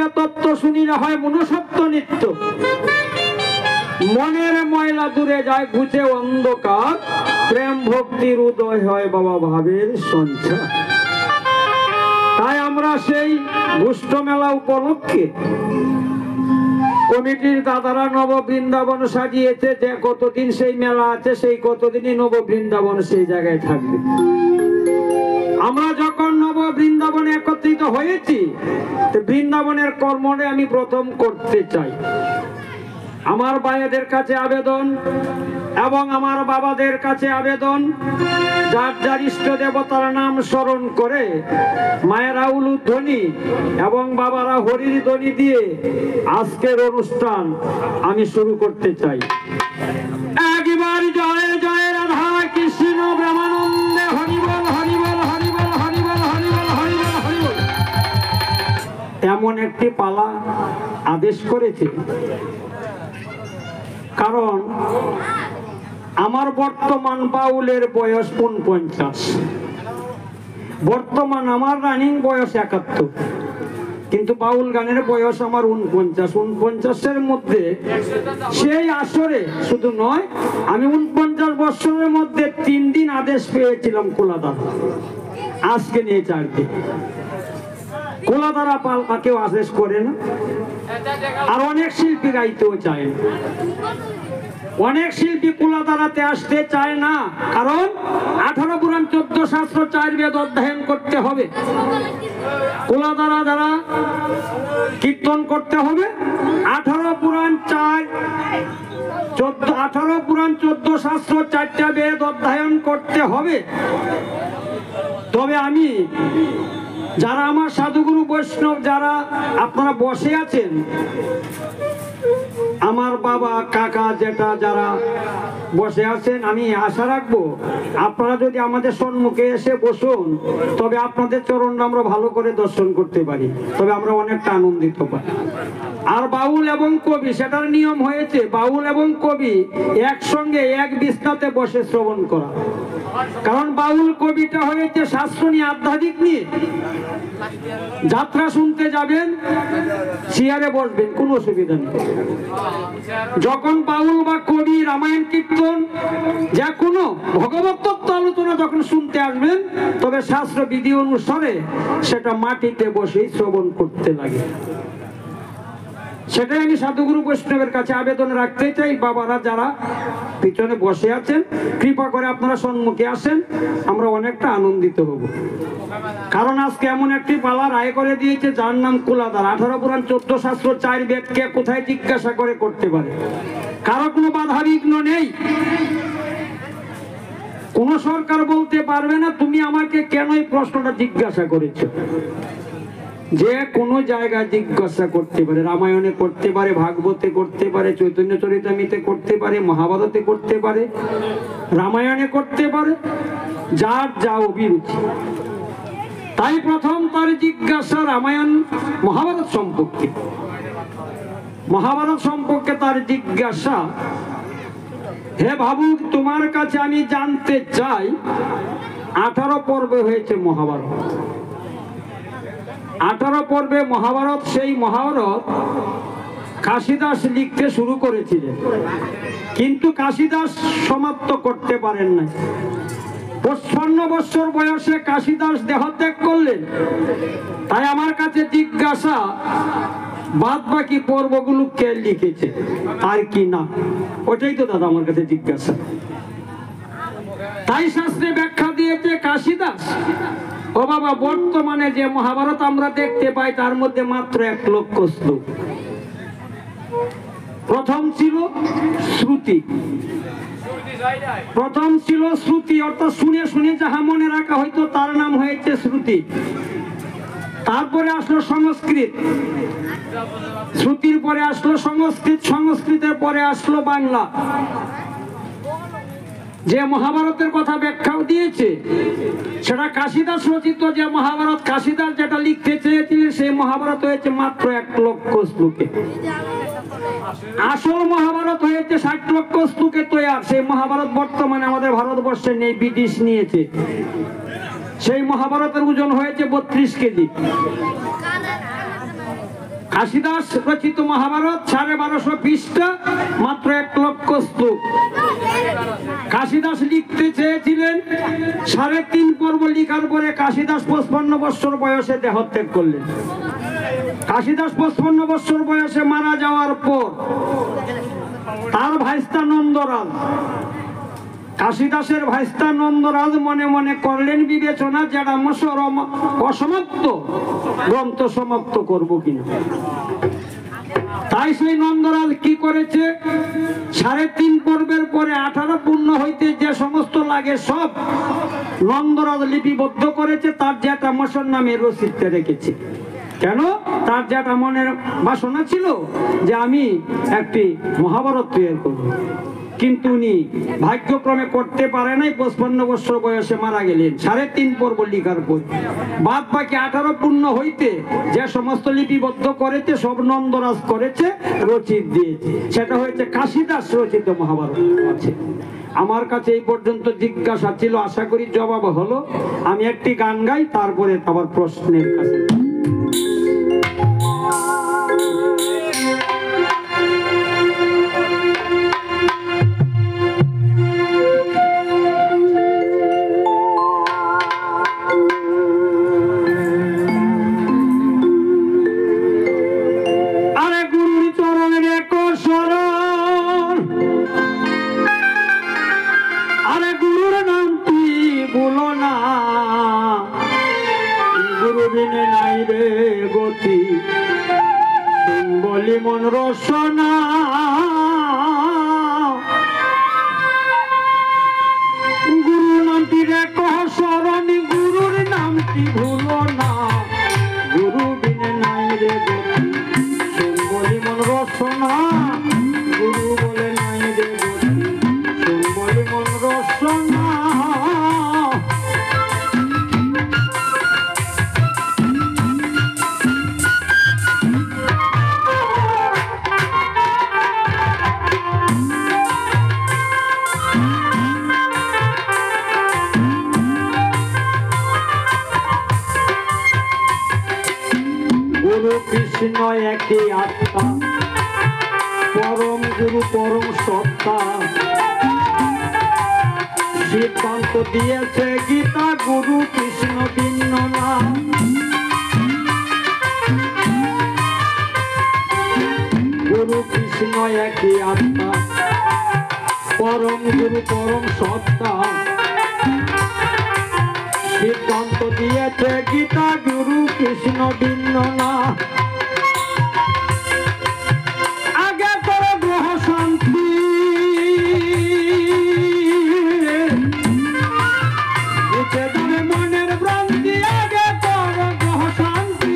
শুনিলে তত্ত্ব শুনিলে হয় মনুষ্যত্ব নিত্য। মনের ময়লা দূরে যায় ঘুচে অন্ধকার, প্রেম ভক্তির উদয় হয় বাবা ভাবের সঞ্চার। তাই আমরা সেই গুষ্ঠ মেলা উপলক্ষে কমিটির দাদারা নব বৃন্দাবন সাজিয়েছে। যে কতদিন সেই মেলা আছে সেই কতদিনই নব বৃন্দাবন সেই জায়গায় থাকবে। আমরা যখন নব বৃন্দাবনে একত্রিত হয়েছি, বৃন্দাবনের কর্মটা আমি প্রথম করতে চাই। আমার ভাইদের কাছে আবেদন এবং আমার বাবাদের কাছে আবেদন, যার যার ইষ্ট দেবতার নাম স্মরণ করে মায়েরা উলুধ্বনি এবং বাবারা হরির ধ্বনি দিয়ে আজকের অনুষ্ঠান আমি শুরু করতে চাই। একবার জয় জয় রাধা কৃষ্ণ প্রেমানন্দে হরিবল হরিবল হরিবল হরিবল হরিবল হরিবল হরিবল। এমন একটি পালা আদেশ করেছে, কারণ আমার বর্তমান বাউলের বয়স ৪৯, বর্তমান আমার রানিং বয়স ৭১, কিন্তু বাউল গানের বয়স আমার ৪৯। মধ্যে সেই আসরে শুধু নয়, আমি ৪৯ বছরের মধ্যে ৩ দিন আদেশ পেয়েছিলাম কোলাদার, আজকে নিয়ে ৪ দিন। কোলাদারা পাল্টা কেউ আদেশ করে না, আর অনেক শিল্পী গাইতেও চায় না, অনেক শিল্পী কুলাদারাতে আসতে চায় না, কারণ 18 পুরাণ 14 শাস্ত্র 4 বেদ অধ্যয়ন করতে হবে। কুলাদারা দ্বারা কীর্তন করতে হবে, 18 পুরাণ 14 শাস্ত্র 4টা বেদ অধ্যয়ন করতে হবে। তবে আমি, যারা আমার সাধুগুরু বৈষ্ণব যারা আপনারা বসে আছেন, আমার বাবা কাকা জেঠা যারা বসে আছেন, আমি আশা রাখবো আপনারা যদি আমাদের সম্মুখে এসে বসুন, তবে আপনাদের চরণটা আমরা ভালো করে দর্শন করতে পারি, তবে আমরা অনেকটা আনন্দিত পাই। আর বাউল এবং কবি, সেটার নিয়ম হয়েছে বাউল এবং কবি একসঙ্গে এক বিছনাতে বসে শ্রবণ করা, কারণ বাউল কবিটা হয়েছে শাস্ত্র নিয়ে, আধ্যাত্মিক নিয়ে। যাত্রা শুনতে যাবেন, চেয়ারে বসবেন, কোনো অসুবিধা নেই। যখন বাউল বা কবি রামায়ণ কীর্তন যা কোনো ভগবত তত্ত্ব আলোচনা যখন শুনতে আসবেন, তবে শাস্ত্র বিধি অনুসারে সেটা মাটিতে বসেই শ্রবণ করতে লাগে। সেটাই আমি সাধুগুরু বৈষ্ণবের কাছে আবেদন রাখতে চাই। বাবারা যারা পিছনে বসে আছেন, কৃপা করে আপনারা সম্মুখে আসেন, আমরা অনেকটা আনন্দিত হব। কারণ আজকে এমন একটি পালা রায় করে দিয়েছে যার নাম কুলাদার। 18 পুরাণ 14 শাস্ত্র 4 বেদ কে কোথায় জিজ্ঞাসা করে করতে পারে, কারো কোনো বাধা বিঘ্ন নেই। কোন সরকার বলতে পারবে না তুমি আমাকে কেন এই প্রশ্নটা জিজ্ঞাসা করেছো। যে কোনো জায়গায় জিজ্ঞাসা করতে পারে, রামায়ণে করতে পারে, ভাগবতে করতে পারে, চৈতন্য চরিতামৃতে করতে পারে, মহাভারতে করতে পারে, রামায়ণে করতে পারে, যার যা অভিরুচি। তাই প্রথম তার জিজ্ঞাসা রামায়ণ মহাভারত সম্পর্কে, মহাভারত সম্পর্কে তার জিজ্ঞাসা, হে ভাবুক তোমার কাছে আমি জানতে চাই 18 পর্বে হয়েছে মহাভারত। 18 পর্বে মহাভারত, সেই মহাভারত কাশিদাস লিখতে শুরু করেছিলেন, কিন্তু কাশিদাস সমাপ্ত করতে পারেন না। 55 বছর বয়সে কাশিদাস দেহত্যাগ করলেন। তাই আমার কাছে জিজ্ঞাসা, বাদ বাকি পর্বগুলো কে লিখেছে আর কি না, ওটাই তো দাদা আমার কাছে জিজ্ঞাসা। তাই শাস্ত্রে ব্যাখ্যা দিয়েছে কাশিদাস। ও বাবা, বর্তমানে যে মহাভারত আমরা দেখতে পাই তার মধ্যে মাত্র 1 লক্ষ শ্লোক। প্রথম ছিল শ্রুতি, প্রথম ছিল শ্রুতি, অর্থাৎ শুনে শুনে যাহা মনে রাখা হয়তো তার নাম হয়েছে শ্রুতি। তারপরে আসলো সংস্কৃত, শ্রুতির পরে আসলো সংস্কৃত, সংস্কৃতের পরে আসলো বাংলা। যে মহাভারতের কথা ব্যাখ্যাও দিয়েছে সেটা কাশিদাস রচিত যে মহাভারত, কাশিদাস যেটা লিখতে চেয়েছিলেন সেই মহাভারত হয়েছে মাত্র 1 লক্ষ শ্লোকে। আসল মহাভারত হয়েছে 60 লক্ষ শ্লোকে তৈয়ার। সেই মহাভারত বর্তমানে আমাদের ভারতবর্ষে নেই, ব্রিটিশ নিয়েছে। সেই মহাভারতের ওজন হয়েছে 32 কেজি। কাশিদাস রচিত মহাভারত 1250 পৃষ্ঠা, মাত্র 1 লক্ষ শ্লোক। কাশিদাস লিখতে চেয়েছিলেন, 3.5 পর্ব লিখার পরে কাশিদাস 55 বছর বয়সে দেহত্যাগ করলেন। কাশিদাস 55 বছর বয়সে মারা যাওয়ার পর তার ভাইস্তা নন্দরাজ, কাশিদাসের ভাইস্তা নন্দরাজ মনে মনে করলেন বিবেচনা, যেটা অসমাপ্ত গ্রন্থ সমাপ্ত করব কিনা। তাই সেই নন্দরাজ কি করেছে, 3.5 পর্বের পরে 18 পূর্ণ হইতে যে সমস্ত লাগে সব নন্দরাজ লিপিবদ্ধ করেছে, তার যেটা মশার নামে রচিতে রেখেছে। কেন? তার যেটা মনের বাসনা ছিল যে আমি একটি মহাভারত তৈরি করব, কিন্তু উনি ভাগ্যক্রমে করতে পারে নাই। 55 বছর বয়সে মারা গেলেন 3.5 পর্ব লিখার পর। বাদ বাকি 18 পূর্ণ হইতে যে সমস্ত লিপিবদ্ধ করেছে সব নন্দরাজ করেছে, রচিত দিয়েছে। সেটা হয়েছে কাশিদাস রচিত মহাভারত আছে। আমার কাছে এই পর্যন্ত জিজ্ঞাসা ছিল, আশা করি জবাব হলো। আমি একটি গান গাই, তারপরে আবার প্রশ্নের কাছে। মন রসনা গুরু নামটি রেখো স্মরণ, গুরুর নামটি ভুলো না, গুরু বিনে নাই রে গতি। বলি মন রসনা, গুরু বলে নাই রে গতি। বলি মন রসনা। কৃষ্ণ একই আত্মা, পরম গুরু পরম সত্তা, সিদ্ধান্ত দিয়েছে গীতা, গুরু কৃষ্ণ ভিন্ন না। গুরু কৃষ্ণ একই আত্মা, পরম গুরু পরম সত্তা, সিদ্ধান্ত দিয়েছে গীতা, গুরু কৃষ্ণ ভিন্ন না। আগে তোর গ্রহ শান্তি, বুঝে যাবে মনের ভ্রান্তি। আগে তোর গ্রহ শান্তি,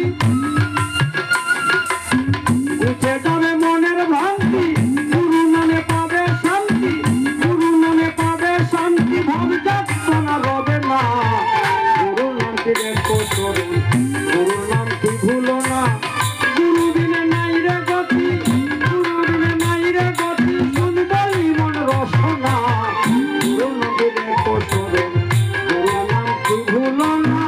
বুঝে যাবে মনের ভ্রান্তি। গুরু নামে পাবে শান্তি, গুরু নামে পাবে শান্তি। ভাব যাত্রা রবে না, গুরু নামটি রেখো স্মরণ, গুরু নামটি ভুলো না। গুরু বিনে নাই রে গতি, গুরু বিনে নাই রে গতি। শুনবলি মন রসনা, গুরু নামটি রেখো স্মরণ, গুরু নামটি ভুলো না।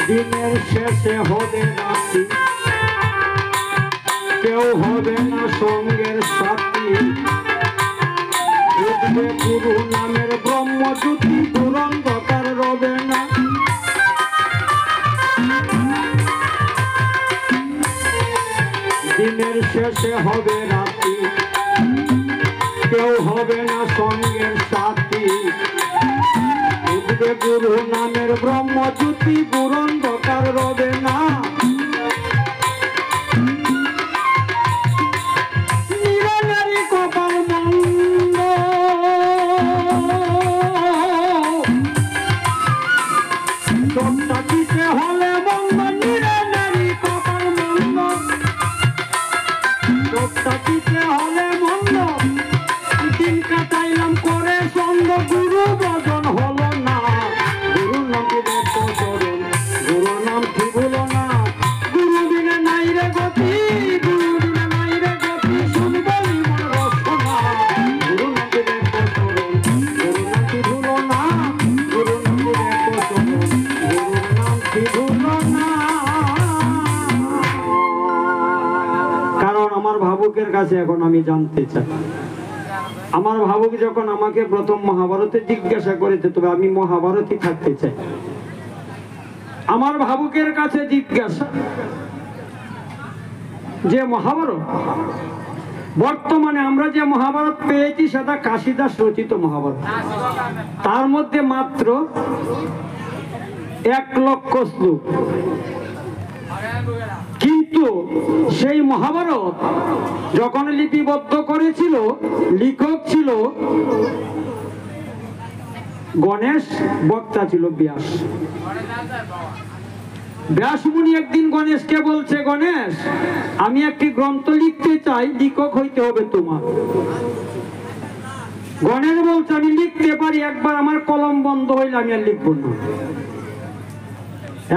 দিনের শেষে হবে রাত্রি, কেউ হবে না সঙ্গের সাথী। উঠবে গুরু নামের ব্রহ্মজ্যোতি, দুরন্ধকার রবে না। দিনের শেষে হবে রাত্রি, কেউ হবে না সঙ্গের সাথী। উঠবে গুরু নামের ব্রহ্মজ্যোতি, দুরন্ধকার রবে না। নিরানারী কপাল মন্দ, ভাবুকের কাছে এখন আমি জানতে চাই। আমার ভাবুক যখন আমাকে প্রথম মহাভারতে জিজ্ঞাসা করেছে, তবে আমি মহাভারতই থাকতে চাই। আমার ভাবুকের কাছে জিজ্ঞাসা যে মহাভারত, বর্তমানে আমরা যে মহাভারত পেয়েছি সেটা কাশিদাস রচিত মহাভারত। তার মধ্যে মাত্র 1 লক্ষ শ্লোক, কিন্তু সেই মহাভারত যখন লিপিবদ্ধ করেছিল, লেখক ছিল গণেশ, বক্তা ছিল ব্যাস। ব্যাস মুনি একদিন গণেশকে বলছে, গণেশ আমি একটি গ্রন্থ লিখতে চাই, লেখক হইতে হবে তোমার। গণেশ বলছে আমি লিখতে পারি, একবার আমার কলম বন্ধ হইলে আমি আর লিখবো না।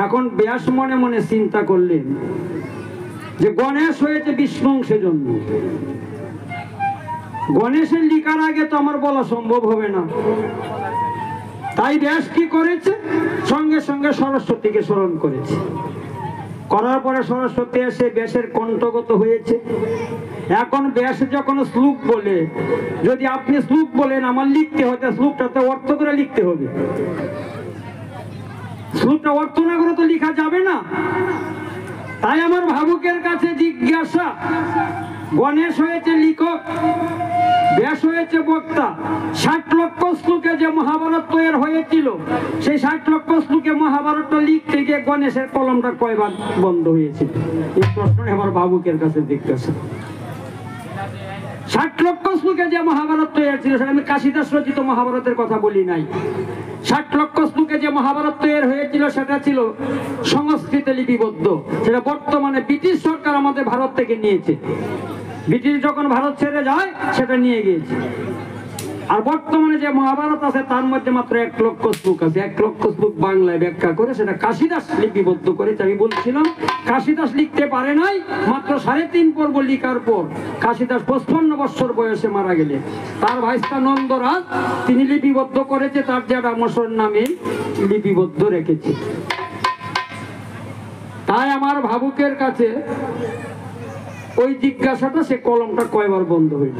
এখন ব্যাস মনে মনে চিন্তা করলেন যে গণেশ হয়েছে বিষ্ণু সেজন্য, গণেশের লিখার আগে তো আমার বলা সম্ভব হবে না। তাই ব্যাস কি করেছে, সঙ্গে সঙ্গে সরস্বতীকে স্মরণ করেছে। করার পরে সরস্বতী এসে ব্যাসের কণ্ঠগত হয়েছে। এখন ব্যাস যখন শ্লোক বলে, যদি আপনি শ্লোক বলেন আমার লিখতে হতে, শ্লোকটাতে অর্থ করে লিখতে হবে। শ্লোকটা অর্থ না করে তো লেখা যাবে না। তাই আমার ভাবুকের কাছে জিজ্ঞাসা, গণেশ হয়েছে লেখক, ব্যাস হয়েছে বক্তা। 60 লক্ষ শ্লোকে যে মহাভারত তৈরি হয়েছিল, সেই 60 লক্ষ শ্লোকে মহাভারতটা লিখতে গিয়ে গণেশের কলমটা কয়বার বন্ধ হয়েছিল? এই প্রশ্ন আমার ভাবুকের কাছে জিজ্ঞাসা। 60 লক্ষ শ্লোকে যে মহাভারত তৈরি ছিল, সেটা আমি কাশিদাস রচিত মহাভারতের কথা বলি নাই। 60 লক্ষ শ্লোকে যে মহাভারত তৈরি হয়েছিল সেটা ছিল সংস্কৃতে লিপিবদ্ধ। সেটা বর্তমানে ব্রিটিশ সরকার আমাদের ভারত থেকে নিয়েছে। ব্রিটিশ যখন ভারত ছেড়ে যায় সেটা নিয়ে গিয়েছে। আর বর্তমানে যে মহাভারত আছে তার মধ্যে মাত্র 1 লক্ষ শ্লোক আছে। 1 লক্ষ শ্লোক বাংলায় ব্যাখ্যা করে সেটা কাশিদাস লিপিবদ্ধ করেছে। আমি বলছিলাম কাশিদাস লিখতে পারে নাই, মাত্র 3.5 পর্ব লিখার পর কাশিদাস 55 বছর বয়সে মারা গেলেন। তার ভাইস্তা নন্দরাজ তিনি লিপিবদ্ধ করেছে, তার জ্যাঠামশাইয়ের নামে লিপিবদ্ধ রেখেছে। তাই আমার ভাবুকের কাছে ওই জিজ্ঞাসাটা, সে কলমটা কয়বার বন্ধ হইল।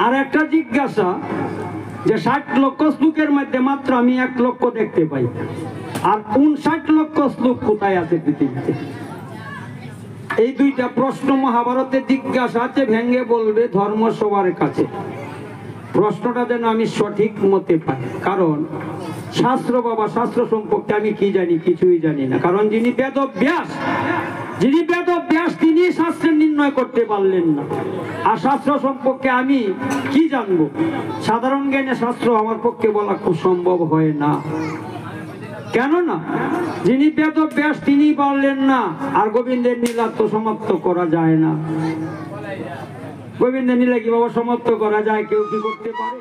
আর একটা জিজ্ঞাসা যে 60 লক্ষ শ্লোকের মধ্যে মাত্র আমি 1 লক্ষ দেখতে পাই, আর 59 লক্ষ শ্লোক কোথায় আছে পৃথিবীতে? এই দুইটা প্রশ্ন মহাভারতে জিজ্ঞাসা আছে, ভেঙ্গে বলবে ধর্মসভার কাছে। প্রশ্নটা যেন আমি সঠিক মতে পাই, কারণ শাস্ত্র বাবা, শাস্ত্র সম্পর্কে আমি কি জানি? কিছুই জানি না। কারণ যিনি বেদব্যাস, তিনি শাস্ত্রে নির্ণয় করতে পারলেন না। আর শাস্ত্র সম্পর্কে আমি কি জানবো? সাধারণ জ্ঞানে শাস্ত্র আমার পক্ষে বলা খুব সম্ভব হয় না। কেননা যিনি বেদব্যাস তিনি পারলেন না, আর গোবিন্দের লীলা তো সমাপ্ত করা যায় না। গোবিন্দের লীলা কি বাবা সমাপ্ত করা যায়? কেউ কি করতে পারে?